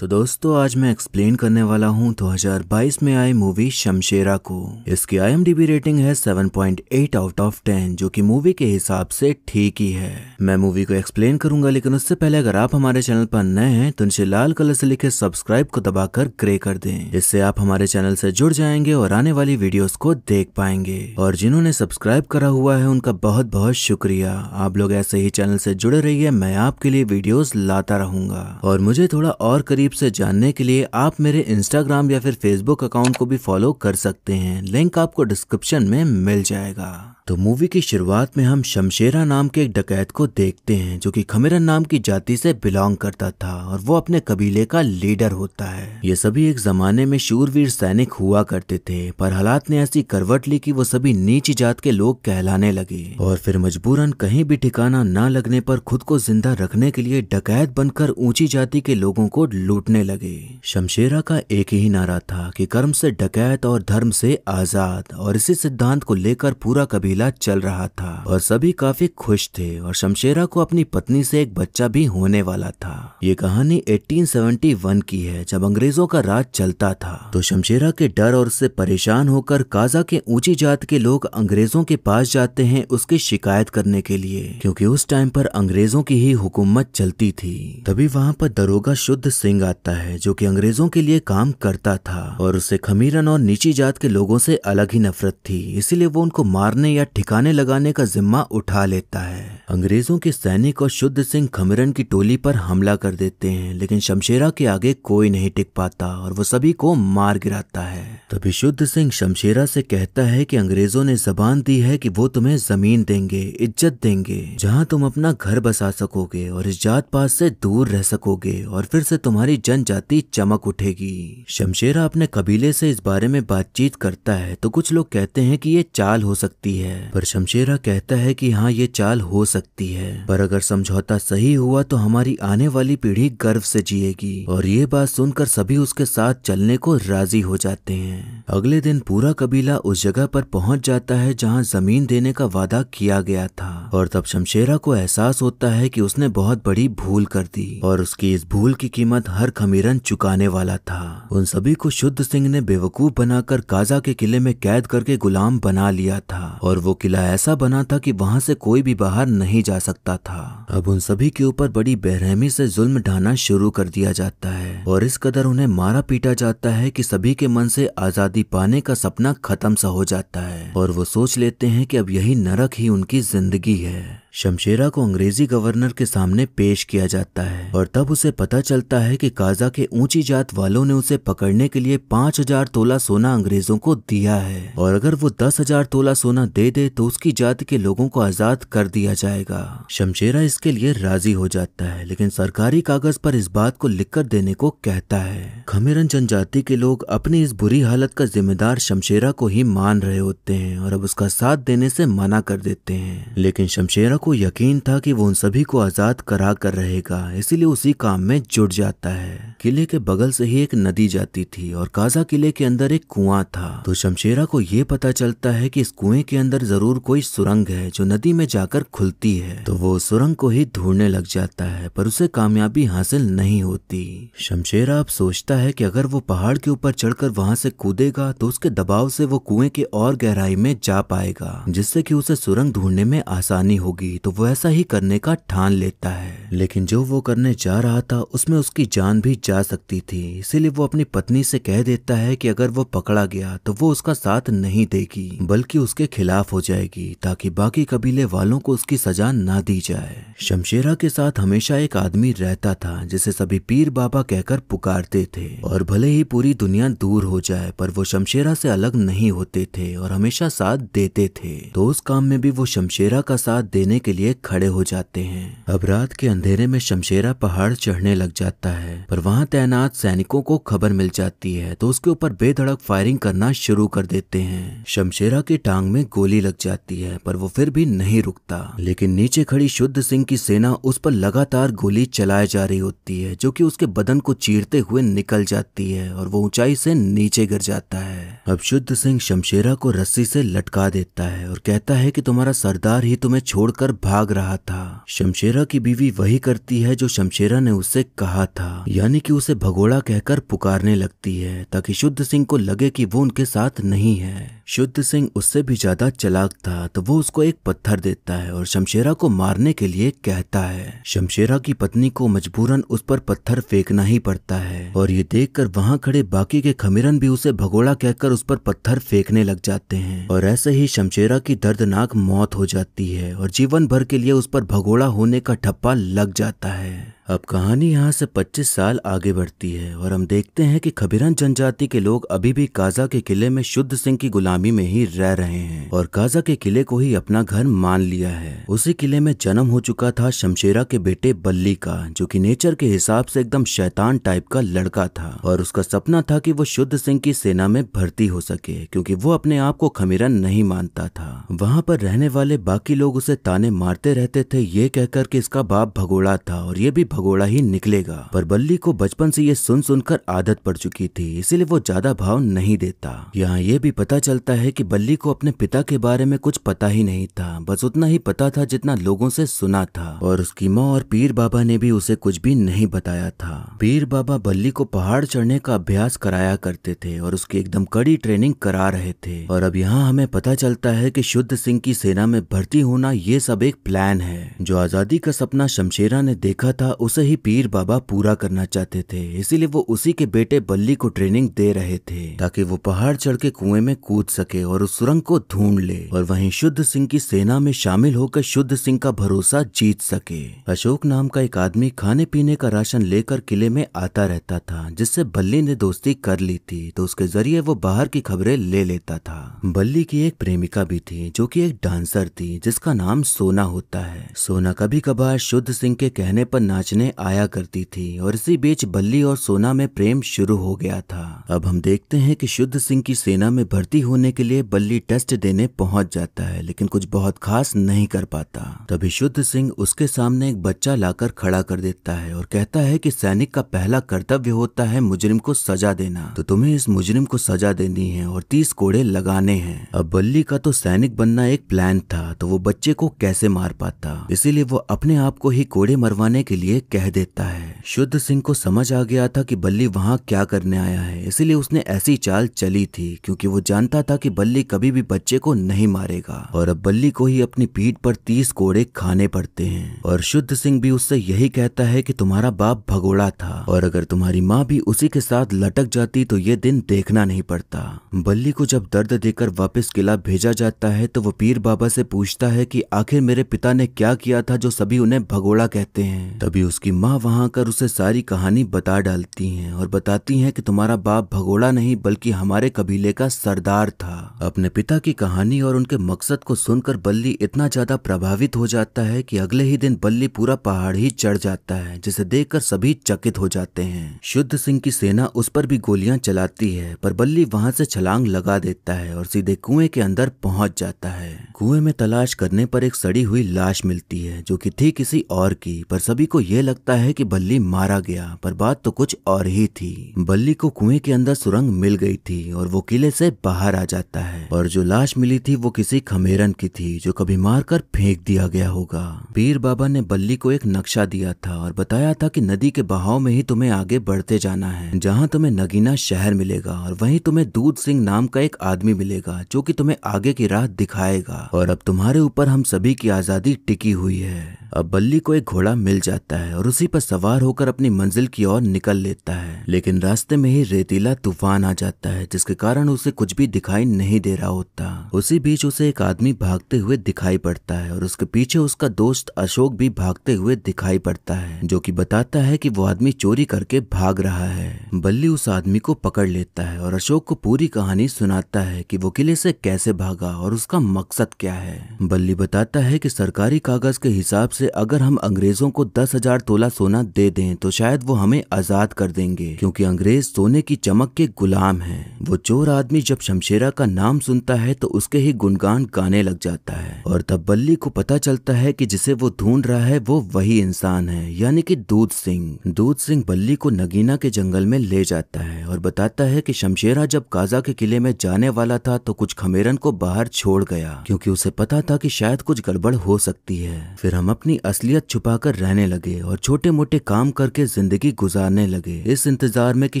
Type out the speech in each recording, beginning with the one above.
तो दोस्तों आज मैं एक्सप्लेन करने वाला हूँ 2022 में आई मूवी शमशेरा को। इसकी IMDb रेटिंग है 7.8 आउट ऑफ 10 जो कि मूवी के हिसाब से ठीक ही है। मैं मूवी को एक्सप्लेन करूंगा, लेकिन उससे पहले अगर आप हमारे चैनल पर नए हैं तो नीचे लाल कलर से लिखे सब्सक्राइब को दबाकर ग्रे कर दें। इससे आप हमारे चैनल से जुड़ जाएंगे और आने वाली वीडियोस को देख पाएंगे। और जिन्होंने सब्सक्राइब करा हुआ है उनका बहुत बहुत शुक्रिया। आप लोग ऐसे ही चैनल से जुड़े रहिए, मैं आपके लिए वीडियोस लाता रहूंगा। और मुझे थोड़ा और करीब से जानने के लिए आप मेरे इंस्टाग्राम या फिर फेसबुक अकाउंट को भी फॉलो कर सकते हैं, लिंक आपको डिस्क्रिप्शन में मिल जाएगा। तो मूवी की शुरुआत में हम शमशेरा नाम के एक डकैत को देखते हैं जो कि खमेरन नाम की जाति से बिलोंग करता था और वो अपने कबीले का लीडर होता है। ये सभी एक जमाने में शूरवीर सैनिक हुआ करते थे, पर हालात ने ऐसी करवट ली कि वो सभी नीची जात के लोग कहलाने लगे और फिर मजबूरन कहीं भी ठिकाना न लगने पर खुद को जिंदा रखने के लिए डकैत बनकर ऊंची जाति के लोगों को लूटने लगे। शमशेरा का एक ही नारा था कि कर्म से डकैत और धर्म से आजाद, और इसी सिद्धांत को लेकर पूरा कबीला चल रहा था और सभी काफी खुश थे। और शमशेरा को अपनी पत्नी से एक बच्चा भी होने वाला था। ये कहानी 1871 की है जब अंग्रेजों का राज चलता था। तो शमशेरा के डर और उससे परेशान होकर काजा के ऊंची जात के लोग अंग्रेजों के पास जाते हैं उसकी शिकायत करने के लिए, क्योंकि उस टाइम पर अंग्रेजों की ही हुकूमत चलती थी। तभी वहाँ पर दरोगा शुद्ध सिंह आता है जो कि अंग्रेजों के लिए काम करता था और उसे खमीरन और नीची जात के लोगों से अलग ही नफरत थी, इसीलिए वो उनको मारने या ठिकाने लगाने का जिम्मा उठा लेता है। अंग्रेजों के सैनिक और शुद्ध सिंह खमीरन की टोली पर हमला कर देते हैं, लेकिन शमशेरा के आगे कोई नहीं टिक पाता और वो सभी को मार गिराता है। तभी शुद्ध सिंह शमशेरा से कहता है कि अंग्रेजों ने जबान दी है कि वो तुम्हें जमीन देंगे, इज्जत देंगे, जहां तुम अपना घर बसा सकोगे और इस जात पात से दूर रह सकोगे और फिर से तुम्हारी जनजाति चमक उठेगी। शमशेरा अपने कबीले से इस बारे में बातचीत करता है तो कुछ लोग कहते हैं कि ये चाल हो सकती है, पर शमशेरा कहता है कि हाँ ये चाल हो सकती है, पर अगर समझौता सही हुआ तो हमारी आने वाली पीढ़ी गर्व से जिएगी। और ये बात सुनकर सभी उसके साथ चलने को राजी हो जाते हैं। अगले दिन पूरा कबीला उस जगह पर पहुंच जाता है जहां जमीन देने का वादा किया गया था और तब शमशेरा को एहसास होता है कि उसने बहुत बड़ी भूल कर दी और उसकी इस भूल की कीमत हर खमीरन चुकाने वाला था। उन सभी को शुद्ध सिंह ने बेवकूफ बनाकर काजा के किले में कैद करके गुलाम बना लिया था और वो किला ऐसा बना था कि वहां से कोई भी बाहर नहीं जा सकता था। अब उन सभी के ऊपर बड़ी बेरहमी से जुल्म ढाना शुरू कर दिया जाता है और इस कदर उन्हें मारा पीटा जाता है कि सभी के मन से आजादी पाने का सपना खत्म सा हो जाता है और वो सोच लेते हैं कि अब यही नरक ही उनकी जिंदगी है। शमशेरा को अंग्रेजी गवर्नर के सामने पेश किया जाता है और तब उसे पता चलता है कि काजा के ऊंची जात वालों ने उसे पकड़ने के लिए 5000 तोला सोना अंग्रेजों को दिया है और अगर वो 10,000 तोला सोना दे दे तो उसकी जाति के लोगों को आजाद कर दिया जाएगा। शमशेरा इसके लिए राजी हो जाता है, लेकिन सरकारी कागज पर इस बात को लिखकर देने को कहता है। खमेरन जनजाति के लोग अपनी इस बुरी हालत का जिम्मेदार शमशेरा को ही मान रहे होते हैं और अब उसका साथ देने से मना कर देते हैं, लेकिन शमशेरा को यकीन था कि वो उन सभी को आजाद करा कर रहेगा, इसीलिए उसी काम में जुट जाता है। किले के बगल से ही एक नदी जाती थी और काजा किले के अंदर एक कुआं था। तो शमशेरा को ये पता चलता है कि इस कुएं के अंदर जरूर कोई सुरंग है जो नदी में जाकर खुलती है, तो वो सुरंग को ही ढूंढने लग जाता है, पर उसे कामयाबी हासिल नहीं होती। शमशेरा अब सोचता है कि अगर वो पहाड़ के ऊपर चढ़कर वहां से कूदेगा तो उसके दबाव से वो कुएं के और गहराई में जा पाएगा, जिससे कि उसे सुरंग ढूंढने में आसानी होगी। तो वो ऐसा ही करने का ठान लेता है, लेकिन जो वो करने जा रहा था उसमें उसकी जान भी जा सकती थी, इसीलिए वो अपनी पत्नी से कह देता है कि अगर वो पकड़ा गया तो वो उसका साथ नहीं देगी बल्कि उसके खिलाफ हो जाएगी, ताकि बाकी कबीले वालों को उसकी सजा ना दी जाए। शमशेरा के साथ हमेशा एक आदमी रहता था जिसे सभी पीर बाबा कहकर पुकारते थे और भले ही पूरी दुनिया दूर हो जाए पर वो शमशेरा से अलग नहीं होते थे और हमेशा साथ देते थे। तो उस काम में भी वो शमशेरा का साथ देने के लिए खड़े हो जाते हैं। अब रात के अंधेरे में शमशेरा पहाड़ चढ़ने लग जाता है, पर वहां तैनात सैनिकों को खबर मिल जाती है तो उसके ऊपर बेधड़क फायरिंग करना शुरू कर देते हैं। शमशेरा की टांग में गोली लग जाती है पर वो फिर भी नहीं रुकता, लेकिन नीचे खड़ी शुद्ध सिंह की सेना उस पर लगातार गोली चलाए जा रही होती है जो कि उसके बदन को चीरते हुए निकल जाती है और वो ऊंचाई से नीचे गिर जाता है। अब शुद्ध सिंह शमशेरा को रस्सी से लटका देता है और कहता है कि तुम्हारा सरदार ही तुम्हें छोड़कर छोड़कर भाग रहा था। शमशेरा की बीवी वही करती है जो शमशेरा ने उससे कहा था, यानी कि उसे भगोड़ा कहकर पुकारने लगती है ताकि शुद्ध सिंह को लगे कि वो उनके साथ नहीं है। शुद्ध सिंह उससे भी ज्यादा चालाक था, तो वो उसको एक पत्थर देता है और शमशेरा को मारने के लिए कहता है। शमशेरा की पत्नी को मजबूरन उस पर पत्थर फेंकना ही पड़ता है और ये देखकर वहां खड़े बाकी के खमीरन भी उसे भगोड़ा कहकर उस पर पत्थर फेंकने लग जाते हैं और ऐसे ही शमशेरा की दर्दनाक मौत हो जाती है और जीवन भर के लिए उस पर भगोड़ा होने का ठप्पा लग जाता है। अब कहानी यहाँ से 25 साल आगे बढ़ती है और हम देखते हैं कि खबीरन जनजाति के लोग अभी भी काजा के किले में शुद्ध सिंह की गुलामी में ही रह रहे हैं और काजा के किले को ही अपना घर मान लिया है। उसी किले में जन्म हो चुका था शमशेरा के बेटे बल्ली का, जो कि नेचर के हिसाब से एकदम शैतान टाइप का लड़का था और उसका सपना था कि वो शुद्ध सिंह की सेना में भर्ती हो सके, क्योंकि वो अपने आप को खमीरन नहीं मानता था। वहाँ पर रहने वाले बाकी लोग उसे ताने मारते रहते थे, ये कहकर कि इसका बाप भगोड़ा था और ये भी भगोड़ा ही निकलेगा। पर बल्ली को बचपन से ये सुन सुनकर आदत पड़ चुकी थी, इसीलिए वो ज्यादा भाव नहीं देता। यहाँ ये भी पता चलता है कि बल्ली को अपने पिता के बारे में कुछ पता ही नहीं था, बस उतना ही पता था जितना लोगों से सुना था और उसकी माँ और पीर बाबा ने भी उसे कुछ भी नहीं बताया था। पीर बाबा बल्ली को पहाड़ चढ़ने का अभ्यास कराया करते थे और उसकी एकदम कड़ी ट्रेनिंग करा रहे थे और अब यहाँ हमें पता चलता है कि शुद्ध सिंह की सेना में भर्ती होना ये सब एक प्लान है। जो आजादी का सपना शमशेरा ने देखा था उसे ही पीर बाबा पूरा करना चाहते थे, इसीलिए वो उसी के बेटे बल्ली को ट्रेनिंग दे रहे थे ताकि वो पहाड़ चढ़ के कुएं में कूद सके और उस सुरंग को ढूंढ ले और वहीं शुद्ध सिंह की सेना में शामिल होकर शुद्ध सिंह का भरोसा जीत सके। अशोक नाम का एक आदमी खाने पीने का राशन लेकर किले में आता रहता था, जिससे बल्ली ने दोस्ती कर ली थी, तो उसके जरिए वो बाहर की खबरें ले लेता था। बल्ली की एक प्रेमिका भी थी जो कि एक डांसर थी जिसका नाम सोना होता है। सोना कभी कभार शुद्ध सिंह के कहने पर नाचने आया करती थी और इसी बीच बल्ली और सोना में प्रेम शुरू हो गया था। अब हम देखते हैं कि शुद्ध सिंह की सेना में भर्ती होने के लिए बल्ली टेस्ट देने पहुंच जाता है, लेकिन कुछ बहुत खास नहीं कर पाता। तभी शुद्ध सिंह उसके सामने एक बच्चा लाकर खड़ा कर देता है और कहता है कि सैनिक का पहला कर्तव्य होता है मुजरिम को सजा देना, तो तुम्हें इस मुजरिम को सजा देनी है और 30 कोड़े लगाने हैं। अब बल्ली का तो सैनिक बनना एक प्लान था, तो वो बच्चे को कैसे मार पाता, इसीलिए वो अपने आप को ही कोड़े मरवाने के लिए कह देता है। शुद्ध सिंह को समझ आ गया था कि बल्ली वहां क्या करने आया है, इसीलिए उसने ऐसी चाल चली थी क्योंकि वो जानता था कि बल्ली कभी भी बच्चे को नहीं मारेगा और अब बल्ली को ही अपनी पीठ पर 30 कोड़े खाने पड़ते हैं। और शुद्ध सिंह भी उससे यही कहता है कि तुम्हारा बाप भगोड़ा था और अगर तुम्हारी माँ भी उसी के साथ लटक जाती तो ये दिन देखना नहीं पड़ता। बल्ली को जब दर्द देकर वापस किला भेजा जाता है तो वो पीर बाबा से पूछता है कि आखिर मेरे पिता ने क्या किया था जो सभी उन्हें भगोड़ा कहते हैं। तभी उसकी माँ वहां कर उसे सारी कहानी बता डालती हैं और बताती हैं कि तुम्हारा बाप भगोड़ा नहीं बल्कि हमारे कबीले का सरदार था। अपने पिता की कहानी और उनके मकसद को सुनकर बल्ली इतना ज्यादा प्रभावित हो जाता है कि अगले ही दिन बल्ली पूरा पहाड़ ही चढ़ जाता है, जिसे देखकर सभी चकित हो जाते हैं। शुद्ध सिंह की सेना उस पर भी गोलियां चलाती है, पर बल्ली वहां से छलांग लगा देता है और सीधे कुएं के अंदर पहुंच जाता है। कुएं में तलाश करने पर एक सड़ी हुई लाश मिलती है जो कि थी किसी और की, पर सभी को यह लगता है कि बल्ली मारा गया, पर बात तो कुछ और ही थी। बल्ली को कुएं के अंदर सुरंग मिल गई थी और वो किले से बाहर आ जाता है और जो लाश मिली थी वो किसी खमेरन की थी जो कभी मारकर फेंक दिया गया होगा। पीर बाबा ने बल्ली को एक नक्शा दिया था और बताया था कि नदी के बहाव में ही तुम्हें आगे बढ़ते जाना है, जहाँ तुम्हें नगीना शहर मिलेगा और वहीं तुम्हें दूध सिंह नाम का एक आदमी मिलेगा जो कि तुम्हें आगे की राह दिखाएगा और अब तुम्हारे ऊपर हम सभी की आजादी टिकी हुई है। अब बल्ली को एक घोड़ा मिल जाता है और उसी पर सवार होकर अपनी मंजिल की ओर निकल लेता है, लेकिन रास्ते में ही रेतीला तूफान आ जाता है जिसके कारण उसे कुछ भी दिखाई नहीं दे रहा होता। उसी बीच उसे एक आदमी भागते हुए दिखाई पड़ता है और उसके पीछे उसका दोस्त अशोक भी भागते हुए दिखाई पड़ता है, जो कि बताता है कि वो आदमी चोरी करके भाग रहा है। बल्ली उस आदमी को पकड़ लेता है और अशोक को पूरी कहानी सुनाता है कि वो किले से कैसे भागा और उसका मकसद क्या है। बल्ली बताता है कि सरकारी कागज के हिसाब से अगर हम अंग्रेजों को 10,000 तोला सोना दे दें तो शायद वो हमें आजाद कर देंगे, क्योंकि अंग्रेज सोने की चमक के गुलाम हैं। वो चोर आदमी जब शमशेरा का नाम सुनता है तो उसके ही गुणगान गाने लग जाता है, और तब बल्ली को पता चलता है कि जिसे वो ढूंढ रहा है वो वही इंसान है, यानी कि दूध सिंह। दूध सिंह बल्ली को नगीना के जंगल में ले जाता है और बताता है कि शमशेरा जब काजा के किले में जाने वाला था तो कुछ खमेरन को बाहर छोड़ गया, क्योंकि उसे पता था कि शायद कुछ गड़बड़ हो सकती है। फिर हम अपनी असलियत छुपाकर रहने लगे और छोटे मोटे काम करके जिंदगी गुजारने लगे, इस इंतजार में कि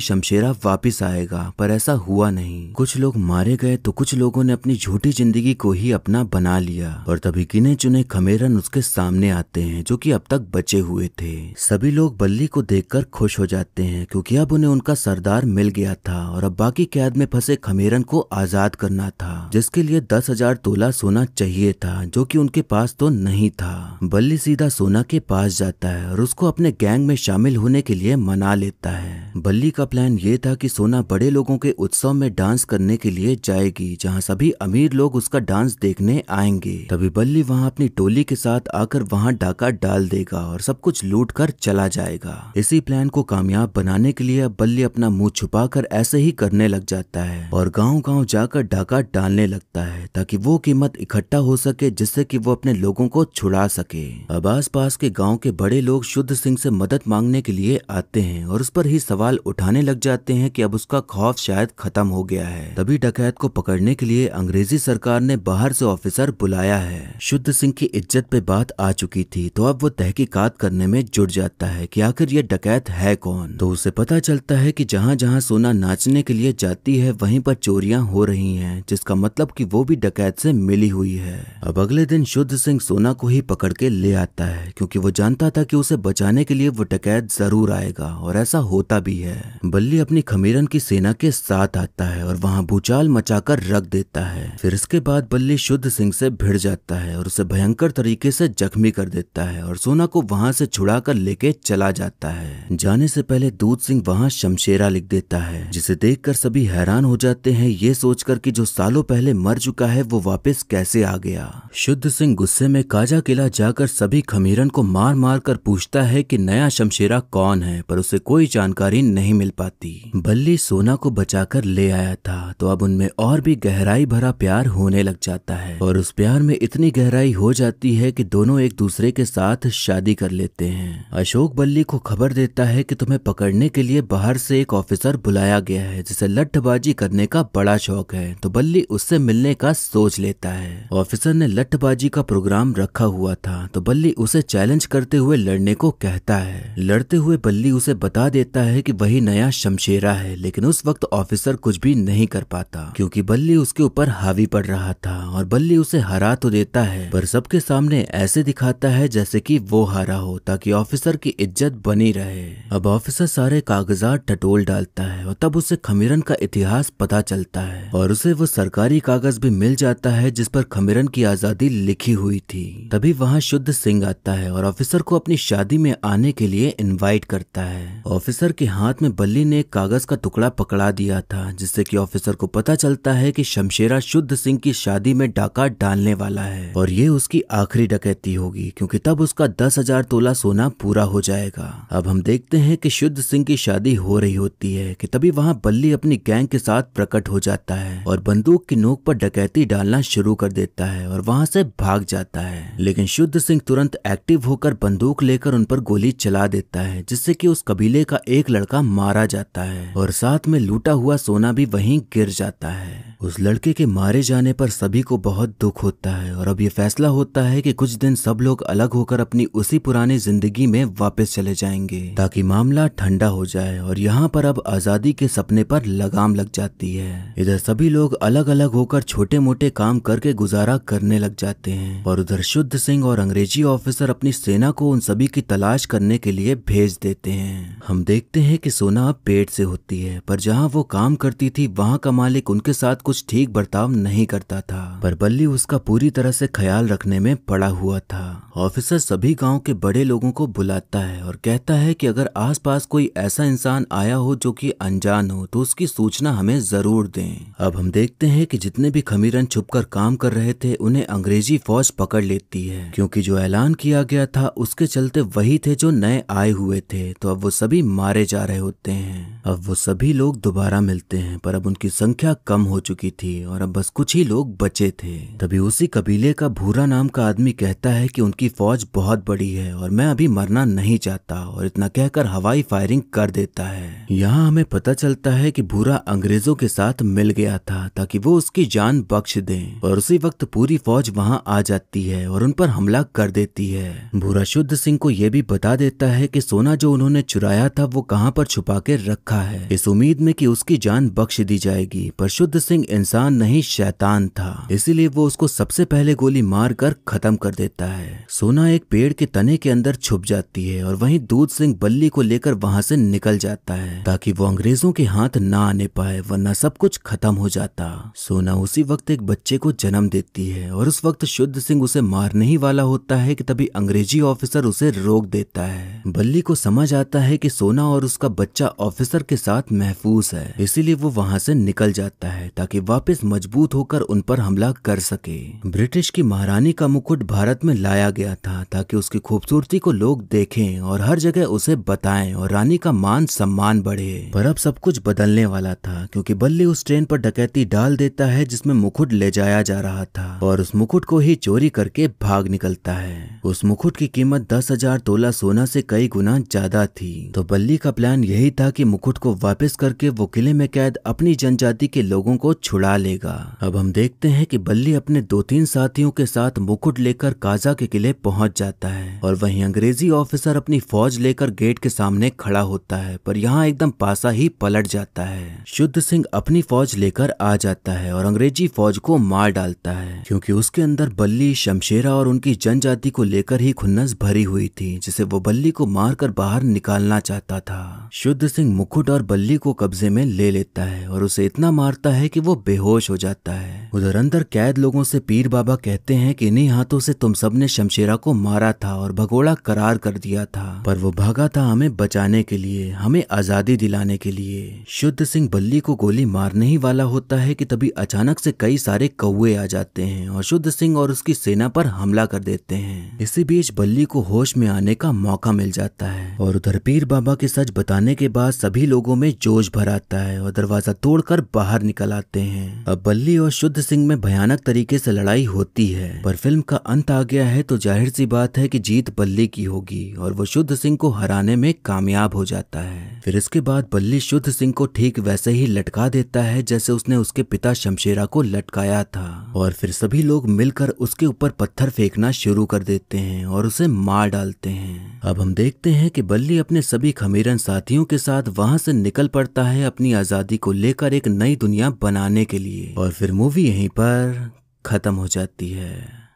शमशेरा वापिस आएगा, पर ऐसा हुआ नहीं। कुछ लोग मारे गए तो कुछ लोगों ने अपनी झूठी जिंदगी को ही अपना बना लिया, और तभी गिने चुने खमेरन उसके सामने आते हैं जो कि अब तक बचे हुए थे। सभी लोग बल्ली को देखकर खुश हो जाते हैं, क्योंकि अब उन्हें उनका सरदार मिल गया था और अब बाकी कैद में फंसे खमेरन को आजाद करना था, जिसके लिए 10,000 तोला सोना चाहिए था, जो कि उनके पास तो नहीं था। बल्ली सीधा सोना के पास जाता है और उसको अपने गैंग में शामिल होने के लिए मना लेता है। बल्ली का प्लान ये था कि सोना बड़े लोगों के उत्सव में डांस करने के लिए जाएगी, जहाँ सभी अमीर लोग उसका डांस देखने आएंगे। तभी बल्ली वहाँ अपनी टोली के साथ आकर वहाँ डाका डाल देगा और सब कुछ लूट कर चला जाएगा। इसी प्लान को कामयाब बनाने के लिए बल्ली अपना मुंह छुपाकर ऐसे ही करने लग जाता है और गांव-गांव जाकर डाका डालने लगता है, ताकि वो कीमत इकट्ठा हो सके जिससे कि वो अपने लोगों को छुड़ा सके। अब आसपास के गांव के बड़े लोग शुद्ध सिंह से मदद मांगने के लिए आते हैं और उस पर ही सवाल उठाने लग जाते हैं कि अब उसका खौफ शायद खत्म हो गया है। तभी डकैत को पकड़ने के लिए अंग्रेजी सरकार ने बाहर से ऑफिसर बुलाया है। शुद्ध सिंह की इज्जत पे बात आ चुकी थी, तो अब वो तहकीकात करने में जुट जाता है कि आखिर ये डकैत है कौन। तो उसे पता चलता है कि जहाँ जहाँ सोना नाचने के लिए जाती है वहीं पर चोरियां हो रही हैं, जिसका मतलब कि वो भी डकैत से मिली हुई है। अब अगले दिन शुद्ध सिंह सोना को ही पकड़ के ले आता है, क्योंकि वो जानता था कि उसे बचाने के लिए वो डकैत जरूर आएगा, और ऐसा होता भी है। बल्ली अपनी खमीरन की सेना के साथ आता है और वहाँ भूचाल मचाकर रख देता है। फिर इसके बाद बल्ली शुद्ध सिंह से भिड़ जाता है और उसे भयंकर तरीके से जख्मी कर देता है और सोना को वहाँ से छुड़ा कर लेके चला जाता है। जाने से पहले दूध सिंह वहाँ शमशेरा लिख देता है, जिसे देखकर सभी हैरान हो जाते हैं, ये सोचकर कि जो सालों पहले मर चुका है वो वापस कैसे आ गया। शुद्ध सिंह गुस्से में काजा किला जाकर सभी खमीरन को मार मार कर पूछता है कि नया शमशेरा कौन है, पर उसे कोई जानकारी नहीं मिल पाती। बल्ली सोना को बचाकर ले आया था, तो अब उनमें और भी गहराई भरा प्यार होने लग जाता है, और उस प्यार में इतनी गहराई हो जाती है कि दोनों एक दूसरे के साथ शादी कर लेते हैं। अशोक बल्ली को खबर देता है कि तुम्हें पकड़ने के लिए बाहर से एक ऑफिसर बुलाया गया है जिसे लट्ठबाजी करने का बड़ा शौक है, तो बल्ली उससे मिलने का सोच लेता है। ऑफिसर ने लट्ठबाजी का प्रोग्राम रखा हुआ था, तो बल्ली उसे चैलेंज करते हुए लड़ने को कहता है। लड़ते हुए बल्ली उसे बता देता है कि वही नया शमशेरा है, लेकिन उस वक्त ऑफिसर कुछ भी नहीं कर पाता, क्योंकि बल्ली उसके ऊपर हावी पड़ रहा था, और बल्ली उसे हरा तो देता है पर सबके सामने ऐसे दिखाता है जैसे कि वो हारा हो, ताकि ऑफिसर की इज्जत बनी रहे। अब ऑफिसर सारे कागजात टटोल डालता है और तब उसे खमीरन का इतिहास पता चलता है, और उसे वो सरकारी कागज भी मिल जाता है जिस पर खमीरन की आजादी लिखी हुई थी। तभी वहाँ शुद्ध सिंह आता है और ऑफिसर को अपनी शादी में आने के लिए इनवाइट करता है। ऑफिसर के हाथ में बल्ली ने एक कागज का टुकड़ा पकड़ा दिया था, जिससे कि ऑफिसर को पता चलता है कि शमशेरा शुद्ध सिंह की शादी में डाका डालने वाला है, और ये उसकी आखिरी डकैती होगी, क्योंकि तब उसका 10,000 तोला सोना पूरा हो जाएगा। अब हम देखते हैं कि शुद्ध सिंह की शादी हो रही होती है कि तभी वहाँ बल्ली अपनी गैंग के साथ प्रकट हो जाता है और बंदूक की नोक पर डकैती डालना शुरू कर देता है और वहाँ से भाग जाता है। लेकिन शुद्ध सिंह तुरंत एक्टिव होकर बंदूक लेकर उन पर गोली चला देता है, जिससे कि उस कबीले का एक लड़का मारा जाता है और साथ में लूटा हुआ सोना भी वहीं गिर जाता है। उस लड़के के मारे जाने पर सभी को बहुत दुख होता है, और अब ये फैसला होता है कि कुछ दिन सब लोग अलग होकर अपनी उसी पुरानी जिंदगी में वापस चले जाएंगे, ताकि मामला ठंडा हो जाए, और यहाँ पर अब आजादी के सपने पर लगाम लग जाती है। इधर सभी लोग अलग अलग होकर छोटे मोटे काम करके गुजारा करने लग जाते हैं, और उधर शुद्ध सिंह और अंग्रेजी ऑफिसर अपनी सेना को उन सभी की तलाश करने के लिए भेज देते हैं। हम देखते हैं कि सोना अब पेट से होती है, पर जहाँ वो काम करती थी वहाँ का मालिक उनके साथ कुछ ठीक बर्ताव नहीं करता था, पर बल्ली उसका पूरी तरह से ख्याल रखने में पड़ा हुआ था। ऑफिसर सभी गांव के बड़े लोगों को बुलाता है और कहता है कि अगर आसपास कोई ऐसा इंसान आया हो जो कि अनजान हो तो उसकी सूचना हमें जरूर दें। अब हम देखते हैं कि जितने भी खमीरन छुपकर काम कर रहे थे उन्हें अंग्रेजी फौज पकड़ लेती है, क्योंकि जो ऐलान किया गया था उसके चलते वही थे जो नए आए हुए थे। तो अब वो सभी मारे जा रहे होते हैं। अब वो सभी लोग दोबारा मिलते हैं, पर अब उनकी संख्या कम हो चुकी थी और अब बस कुछ ही लोग बचे थे। तभी उसी कबीले का भूरा नाम का आदमी कहता है कि उनकी फौज बहुत बड़ी है और मैं अभी मरना नहीं चाहता, और इतना कहकर हवाई फायरिंग कर देता है। यहाँ हमें पता चलता है कि भूरा अंग्रेजों के साथ मिल गया था ताकि वो उसकी जान बख्श दें, और उसी वक्त पूरी फौज वहाँ आ जाती है और उन पर हमला कर देती है। भूरा शुद्ध सिंह को यह भी बता देता है कि सोना जो उन्होंने चुराया था वो कहाँ पर छुपा के रखा है, इस उम्मीद में कि उसकी जान बख्श दी जाएगी। पर शुद्ध सिंह इंसान नहीं शैतान था, इसीलिए वो उसको सबसे पहले गोली मार कर खत्म कर देता है। सोना एक पेड़ के तने के अंदर छुप जाती है और वहीं दूध सिंह बल्ली को लेकर वहां से निकल जाता है ताकि वो अंग्रेजों के हाथ ना आने पाए, वरना सब कुछ खत्म हो जाता। सोना उसी वक्त एक बच्चे को जन्म देती है और उस वक्त शुद्ध सिंह उसे मारने ही वाला होता है कि तभी अंग्रेजी ऑफिसर उसे रोक देता है। बल्ली को समझ आता है कि सोना और उसका बच्चा ऑफिसर के साथ महफूज है, इसीलिए वो वहां से निकल जाता है ताकि वापस मजबूत होकर उन पर हमला कर सके। ब्रिटिश की महारानी का मुकुट भारत में लाया गया था ताकि उसकी खूबसूरती को लोग देखें और हर जगह उसे बताएं और रानी का मान सम्मान बढ़े। पर अब सब कुछ बदलने वाला था, क्योंकि बल्ली उस ट्रेन पर डकैती डाल देता है जिसमें मुकुट ले जाया जा रहा था और उस मुकुट को ही चोरी करके भाग निकलता है। उस मुकुट की कीमत 10,000 तोला सोना से कई गुना ज्यादा थी। तो बल्ली का प्लान यही था कि मुकुट को वापस करके वो किले में कैद अपनी जनजाति के लोगों को छुड़ा लेगा। अब हम देखते हैं कि बल्ली अपने 2-3 साथियों के साथ मुकुट लेकर काजा के किले पहुंच जाता है और वहीं अंग्रेजी ऑफिसर अपनी फौज लेकर गेट के सामने खड़ा होता है, पर यहाँ एकदम पासा ही पलट जाता है। शुद्ध सिंह अपनी फौज लेकर आ जाता है और अंग्रेजी फौज को मार डालता है, क्योंकि उसके अंदर बल्ली, शमशेरा और उनकी जनजाति को लेकर ही खुन्नस भरी हुई थी, जिसे वो बल्ली को मारकर बाहर निकालना चाहता था। शुद्ध सिंह मुकुट और बल्ली को कब्जे में ले लेता है और उसे इतना मारता है कि वो बेहोश हो जाता है। उधर अंदर कैद लोगों से पीर बाबा कहते हैं कि इन्हीं हाथों से तुम सबने शमशेरा को मारा था और भगोड़ा करार कर दिया था, पर वो भागा था हमें बचाने के लिए, हमें आजादी दिलाने के लिए। शुद्ध सिंह बल्ली को गोली मारने ही वाला होता है कि तभी अचानक से कई सारे कौवे आ जाते हैं और शुद्ध सिंह और उसकी सेना पर हमला कर देते हैं। इसी बीच बल्ली को होश में आने का मौका मिल जाता है और उधर पीर बाबा के सच बताने के बाद सभी लोगों में जोश भर आता है और दरवाजा तोड़कर बाहर निकल आते हैं। अब बल्ली और शुद्ध सिंह में भयानक तरीके से लड़ाई होती है, पर फिल्म का अंत आ गया है तो जाहिर सी बात है कि जीत बल्ली की होगी और वो शुद्ध सिंह को हराने में कामयाब हो जाता है। फिर इसके बाद बल्ली शुद्ध सिंह को ठीक वैसे ही लटका देता है जैसे उसने उसके पिता शमशेरा को लटकाया था, और फिर सभी लोग मिलकर उसके ऊपर पत्थर फेंकना शुरू कर देते हैं और उसे मार डालते हैं। अब हम देखते हैं कि बल्ली अपने सभी खमीरन साथियों के साथ वहां से निकल पड़ता है अपनी आजादी को लेकर एक नई दुनिया बनाने के लिए, और फिर मूवी यहीं पर खत्म हो जाती है।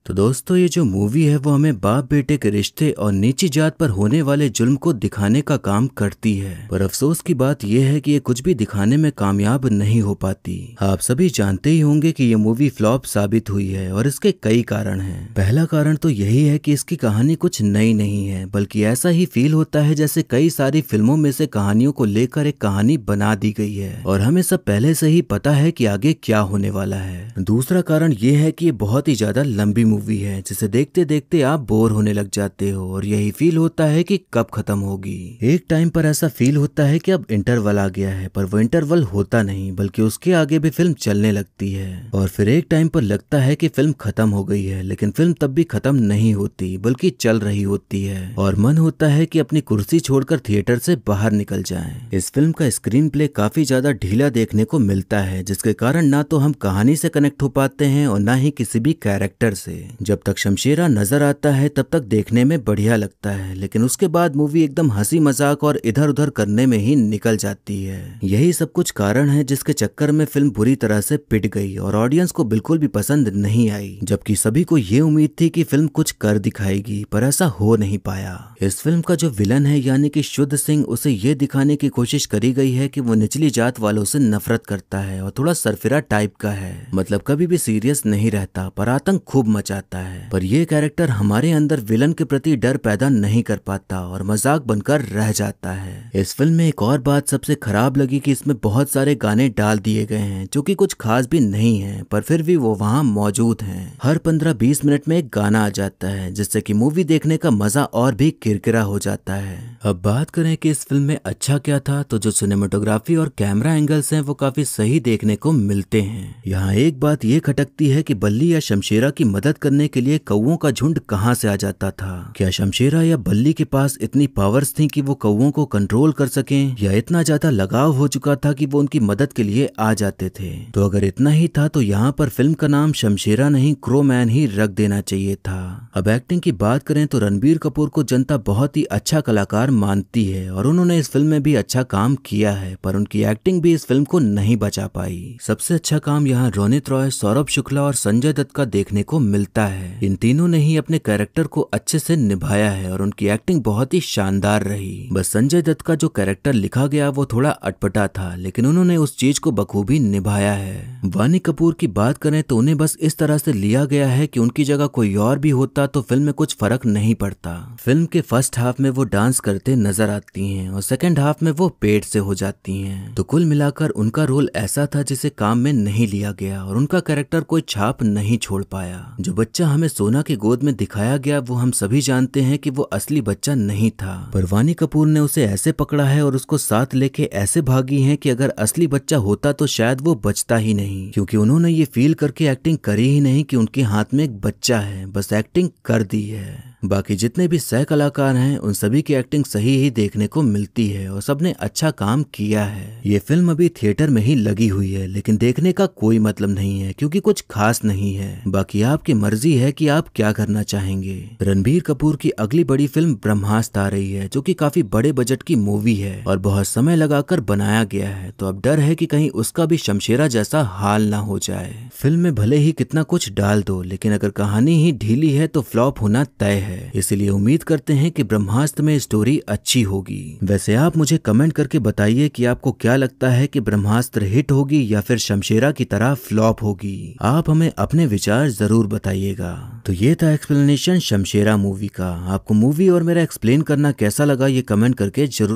तो दोस्तों, ये जो मूवी है वो हमें बाप बेटे के रिश्ते और नीची जात पर होने वाले जुल्म को दिखाने का काम करती है, पर अफसोस की बात यह है कि ये कुछ भी दिखाने में कामयाब नहीं हो पाती। आप सभी जानते ही होंगे कि ये मूवी फ्लॉप साबित हुई है और इसके कई कारण हैं। पहला कारण तो यही है कि इसकी कहानी कुछ नई नहीं है, बल्कि ऐसा ही फील होता है जैसे कई सारी फिल्मों में से कहानियों को लेकर एक कहानी बना दी गई है और हमें सब पहले से ही पता है कि आगे क्या होने वाला है। दूसरा कारण ये है कि ये बहुत ही ज्यादा लंबी मूवी है जिसे देखते देखते आप बोर होने लग जाते हो और यही फील होता है कि कब खत्म होगी। एक टाइम पर ऐसा फील होता है कि अब इंटरवल आ गया है, पर वो इंटरवल होता नहीं बल्कि उसके आगे भी फिल्म चलने लगती है, और फिर एक टाइम पर लगता है कि फिल्म खत्म हो गई है, लेकिन फिल्म तब भी खत्म नहीं होती बल्कि चल रही होती है और मन होता है कि अपनी कुर्सी छोड़कर थिएटर से बाहर निकल जाएं। इस फिल्म का स्क्रीन प्ले काफी ज्यादा ढीला देखने को मिलता है, जिसके कारण ना तो हम कहानी से कनेक्ट हो पाते हैं और ना ही किसी भी कैरेक्टर से। जब तक शमशेरा नजर आता है तब तक देखने में बढ़िया लगता है, लेकिन उसके बाद मूवी एकदम हंसी मजाक और इधर उधर करने में ही निकल जाती है। यही सब कुछ कारण है जिसके चक्कर में फिल्म बुरी तरह से पिट गई और ऑडियंस को बिल्कुल भी पसंद नहीं आई, जबकि सभी को ये उम्मीद थी कि फिल्म कुछ कर दिखाएगी, पर ऐसा हो नहीं पाया। इस फिल्म का जो विलन है यानी कि शुद्ध सिंह, उसे ये दिखाने की कोशिश करी गई है कि वो निचली जात वालों से नफरत करता है और थोड़ा सरफिरा टाइप का है, मतलब कभी भी सीरियस नहीं रहता पर आतंक खूब मचाता है। पर ये कैरेक्टर हमारे अंदर विलन के प्रति डर पैदा नहीं कर पाता और मजाक बनकर रह जाता है। इस फिल्म में एक और बात सबसे खराब लगी कि इसमें बहुत सारे गाने डाल दिए गए हैं जो कि कुछ खास भी नहीं है, पर फिर भी वो वहाँ मौजूद हैं। हर 15-20 मिनट में एक गाना आ जाता है जिससे कि मूवी देखने का मजा और भी किरकिरा हो जाता है। अब बात करें कि इस फिल्म में अच्छा क्या था, तो जो सिनेमेटोग्राफी और कैमरा एंगल्स हैं वो काफी सही देखने को मिलते हैं। यहाँ एक बात ये खटकती है कि बल्ली या शमशेरा की मदद करने के लिए कौओं का झुंड कहाँ से आ जाता था। क्या शमशेरा या बल्ली के पास इतनी पावर्स थी कि वो कौओं को कंट्रोल कर सकें, या इतना ज्यादा लगाव हो चुका था कि वो उनकी मदद के लिए आ जाते थे। तो अगर इतना ही था तो यहाँ पर फिल्म का नाम शमशेरा नहीं क्रोमैन ही रख देना चाहिए था। अब एक्टिंग की बात करें तो रणबीर कपूर को जनता बहुत ही अच्छा कलाकार मानती है और उन्होंने इस फिल्म में भी अच्छा काम किया है, पर उनकी एक्टिंग भी इस फिल्म को नहीं बचा पाई। सबसे अच्छा काम यहाँ रोनित रॉय, सौरभ शुक्ला और संजय दत्त का देखने को मिलता है। इन तीनों ने ही अपने कैरेक्टर को अच्छे से निभाया है और उनकी एक्टिंग बहुत ही शानदार रही। बस संजय दत्त का जो कैरेक्टर लिखा गया वो थोड़ा अटपटा था, लेकिन उन्होंने उस चीज को बखूबी निभाया है। वानी कपूर की बात करें तो उन्हें बस इस तरह से लिया गया है कि उनकी जगह कोई और भी होता तो फिल्म में कुछ फर्क नहीं पड़ता। फिल्म के फर्स्ट हाफ में वो डांस करते नजर आती हैं और सेकंड हाफ में वो पेट से हो जाती हैं। तो कुल मिलाकर उनका रोल ऐसा था जिसे काम में नहीं लिया गया और उनका कैरेक्टर कोई छाप नहीं छोड़ पाया। जो बच्चा हमें सोना की गोद में दिखाया गया वो हम सभी जानते हैं कि वो असली बच्चा नहीं था, पर वानी कपूर ने उसे ऐसे पकड़ा है और उसको साथ लेके ऐसे भागी है कि अगर असली बच्चा होता तो शायद वो बचता ही नहीं, क्योंकि उन्होंने ये फील करके एक्टिंग करी ही नहीं कि उनके हाथ में एक बच्चा है, बस एक्टिंग कर दी है। बाकी जितने भी सह कलाकार हैं उन सभी की एक्टिंग सही ही देखने को मिलती है और सबने अच्छा काम किया है। ये फिल्म अभी थिएटर में ही लगी हुई है, लेकिन देखने का कोई मतलब नहीं है क्योंकि कुछ खास नहीं है। बाकी आपकी मर्जी है कि आप क्या करना चाहेंगे। रणबीर कपूर की अगली बड़ी फिल्म ब्रह्मास्त्र आ रही है जो कि काफी बड़े बजट की मूवी है और बहुत समय लगाकर बनाया गया है, तो अब डर है कि कहीं उसका भी शमशेरा जैसा हाल ना हो जाए। फिल्म में भले ही कितना कुछ डाल दो, लेकिन अगर कहानी ही ढीली है तो फ्लॉप होना तय है। इसलिए उम्मीद करते हैं कि ब्रह्मास्त्र में स्टोरी अच्छी होगी। वैसे आप मुझे कमेंट करके बताइए कि आपको क्या लगता है कि ब्रह्मास्त्र हिट होगी या फिर शमशेरा की तरह फ्लॉप होगी। आप हमें अपने विचार जरूर बताइएगा। तो ये था एक्सप्लेनेशन शमशेरा मूवी का। आपको मूवी और मेरा एक्सप्लेन करना कैसा लगा ये कमेंट करके जरूर